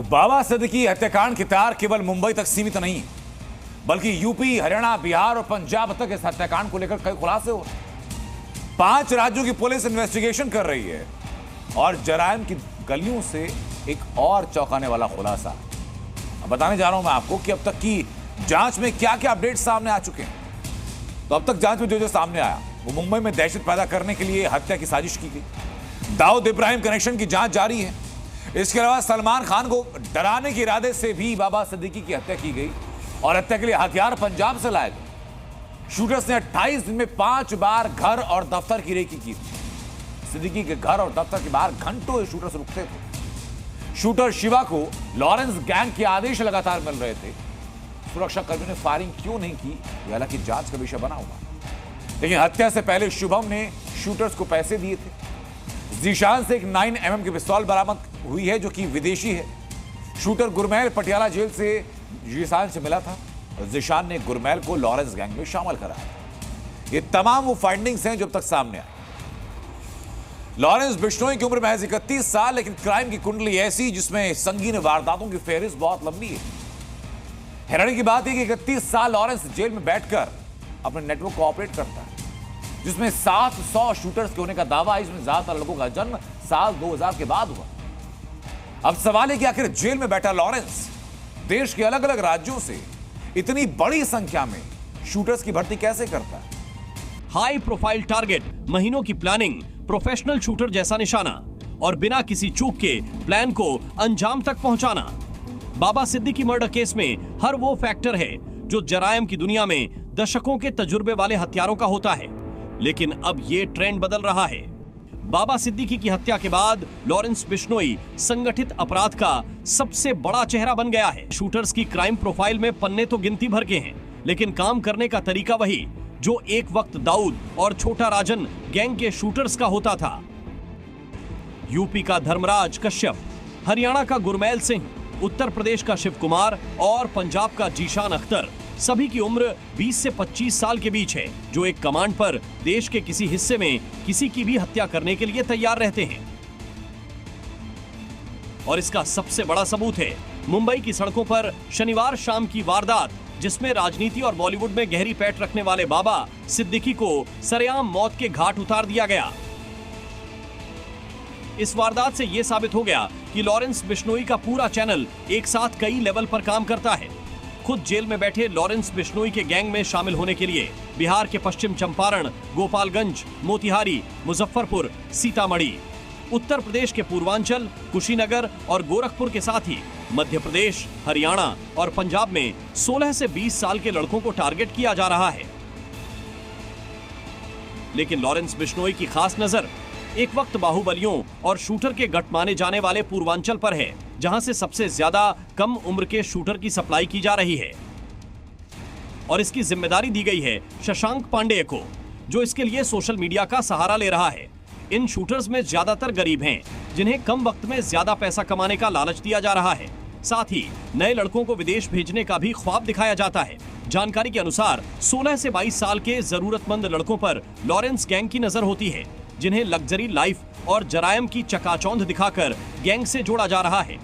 तो बाबा सिद्दीकी हत्याकांड की तार केवल मुंबई तक सीमित नहीं है, बल्कि यूपी, हरियाणा, बिहार और पंजाब तक इस हत्याकांड को लेकर कई खुलासे हो रहे हैं। 5 राज्यों की पुलिस इन्वेस्टिगेशन कर रही है और जराइम की गलियों से एक और चौंकाने वाला खुलासा अब बताने जा रहा हूं मैं आपको कि अब तक की जांच में क्या क्या अपडेट सामने आ चुके हैं। तो अब तक जांच में जो जो सामने आया वो मुंबई में दहशत पैदा करने के लिए हत्या की साजिश की गई। दाऊद इब्राहिम कनेक्शन की जांच जारी है। इसके अलावा सलमान खान को डराने के इरादे से भी बाबा सिद्दीकी की हत्या की गई और हत्या के लिए हथियार पंजाब से लाए गए। शूटर्स ने 28 दिन में 5 बार घर और दफ्तर की रेकी की थी। सिद्दीकी के घर और दफ्तर के बाहर घंटों शूटर्स रुकते थे। शूटर शिवा को लॉरेंस गैंग के आदेश लगातार मिल रहे थे। सुरक्षा कर्मियों ने फायरिंग क्यों नहीं की, यह हालांकि जांच का विषय बना हुआ। लेकिन हत्या से पहले शुभम ने शूटर्स को पैसे दिए थे। जीशान से एक 9mm की पिस्तौल बरामद हुई है जो कि विदेशी है। शूटर गुरमैल पटियाला जेल से जीशान से मिला था और जीशान ने गुरमैल को लॉरेंस गैंग में शामिल कराया। ये तमाम वो फाइंडिंग्स हैं जो अब तक सामने आए। लॉरेंस बिश्नोई की उम्र महज 31 साल, लेकिन क्राइम की कुंडली ऐसी जिसमें संगीन वारदातों की फेहरिस्त बहुत लंबी है। हैरानी की बात है कि 31 साल लॉरेंस जेल में बैठकर अपने नेटवर्क को ऑपरेट करता है, जिसमें 700 शूटर्स के होने का दावा है। इसमें ज्यादातर लोगों का जन्म साल 2000 के बाद हुआ। अब सवाल है कि आखिर जेल में बैठा लॉरेंस देश के अलग अलग राज्यों से इतनी बड़ी संख्या में शूटर्स की भर्ती कैसे करता है। हाई प्रोफाइल टारगेट, महीनों की प्लानिंग, प्रोफेशनल शूटर जैसा निशाना और बिना किसी चूक के प्लान को अंजाम तक पहुंचाना। बाबा सिद्दीकी मर्डर केस में हर वो फैक्टर है जो जराइम की दुनिया में दशकों के तजुर्बे वाले हत्यारों का होता है। लेकिन अब ये ट्रेंड बदल रहा है। बाबा सिद्दीकी की हत्या के बाद लॉरेंस बिश्नोई संगठित अपराध का सबसे बड़ा चेहरा बन गया है। शूटर्स की क्राइम प्रोफाइल में पन्ने तो गिनती भर के हैं, लेकिन काम करने का तरीका वही जो एक वक्त दाऊद और छोटा राजन गैंग के शूटर्स का होता था। यूपी का धर्मराज कश्यप, हरियाणा का गुरमैल सिंह, उत्तर प्रदेश का शिव कुमार और पंजाब का जीशान अख्तर, सभी की उम्र 20 से 25 साल के बीच है, जो एक कमांड पर देश के किसी हिस्से में किसी की भी हत्या करने के लिए तैयार रहते हैं। और इसका सबसे बड़ा सबूत है मुंबई की सड़कों पर शनिवार शाम की वारदात, जिसमें राजनीति और बॉलीवुड में गहरी पैठ रखने वाले बाबा सिद्दीकी को सरेआम मौत के घाट उतार दिया गया। इस वारदात से यह साबित हो गया कि लॉरेंस बिश्नोई का पूरा चैनल एक साथ कई लेवल पर काम करता है। खुद जेल में बैठे लॉरेंस बिश्नोई के गैंग में शामिल होने के लिए बिहार के पश्चिम चंपारण, गोपालगंज, मोतिहारी, मुजफ्फरपुर, सीतामढ़ी, उत्तर प्रदेश के पूर्वांचल, कुशीनगर और गोरखपुर के साथ ही मध्य प्रदेश, हरियाणा और पंजाब में 16 से 20 साल के लड़कों को टारगेट किया जा रहा है। लेकिन लॉरेंस बिश्नोई की खास नजर एक वक्त बाहुबलियों और शूटर के गढ़ माने जाने वाले पूर्वांचल पर है, जहां से सबसे ज्यादा कम उम्र के शूटर की सप्लाई की जा रही है। और इसकी जिम्मेदारी दी गई है शशांक पांडेय को, जो इसके लिए सोशल मीडिया का सहारा ले रहा है। इन शूटर्स में ज्यादातर गरीब हैं, जिन्हें कम वक्त में ज्यादा पैसा कमाने का लालच दिया जा रहा है। साथ ही नए लड़कों को विदेश भेजने का भी ख्वाब दिखाया जाता है। जानकारी के अनुसार 16 से 22 साल के जरूरतमंद लड़कों पर लॉरेंस गैंग की नजर होती है, जिन्हें लग्जरी लाइफ और जरायम की चकाचौंध दिखाकर गैंग से जोड़ा जा रहा है।